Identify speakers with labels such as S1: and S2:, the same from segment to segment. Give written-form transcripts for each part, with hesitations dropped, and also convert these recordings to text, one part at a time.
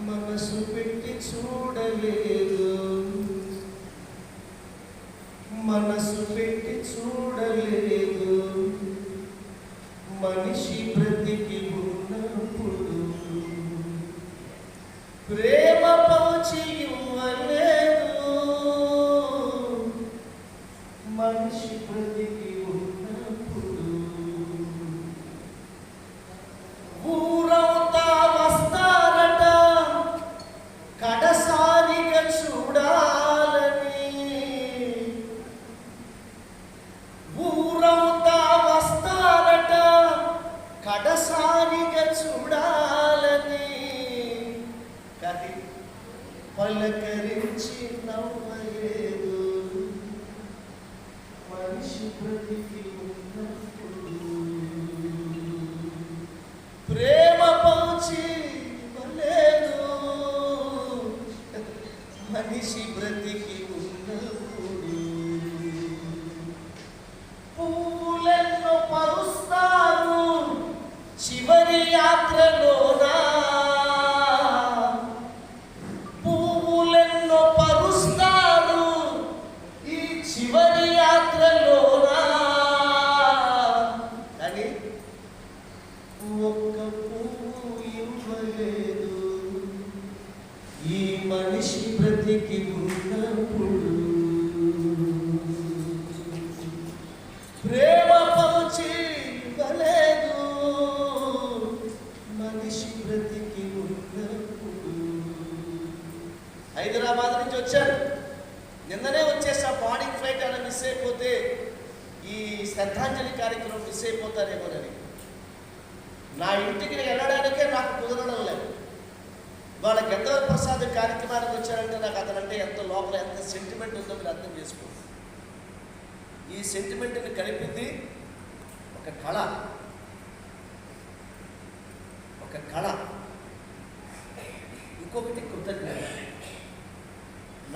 S1: మనసు పెట్టి చూడలేదు, మనసు పెట్టి చూడలేదు. మనిషి బ్రతికి ఉన్నప్పుడు ప్రేమ పంచి ఇవ్వలేదు. మనిషి బ్రతికి ఉన్నప్పుడు ఊరవుతా వస్తారట కడసారిగా చూడాలని. ఊరవుతా వస్తారట కడసారిగా చూడాలని. కానీ పలకరించి నవ్వలేదు. మనిషి బ్రతికి ఉన్నప్పుడు ప్రేమ పంచి ఇవ్వలేదు. మనిషి బ్రతికి ఉన్నప్పుడు పూలెన్నో పరుస్తారు చివరి యాత్రలోనా. పూలెన్నో పరుస్తారు ఈ చివరి యాత్రలోనా. కానీ ఒక్క పువ్వు ఇవ్వలేదు. ఈ మనిషి బ్రతికి ఉన్నప్పుడు ప్రేమ పంచి ఇవ్వలేదు. మనిషి బ్రతికి ఉన్నప్పుడు. హైదరాబాద్ నుంచి వచ్చారు, నిన్ననే వచ్చేసా. మార్నింగ్ ఫ్లైట్ అని మిస్ అయిపోతే ఈ శ్రద్ధాంజలి కార్యక్రమం మిస్ అయిపోతారేమోనని నా ఇంటికి వెళ్ళడానికే నాకు కుదరడం లేదు. వాళ్ళ గంధర్వ ప్రసాద్ కార్యక్రమానికి వచ్చారంటే నాకు అతనంటే ఎంత లోపల ఎంత సెంటిమెంట్ ఉందో మీరు అర్థం చేసుకోండి. ఈ సెంటిమెంట్ని కలిపింది ఒక కళ, ఒక కళ. ఇంకొకటి కృతజ్ఞత.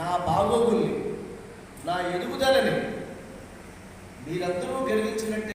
S1: నా బాగోగుల్ని, నా ఎదుగుదలని మీరందరూ గర్వించినట్టే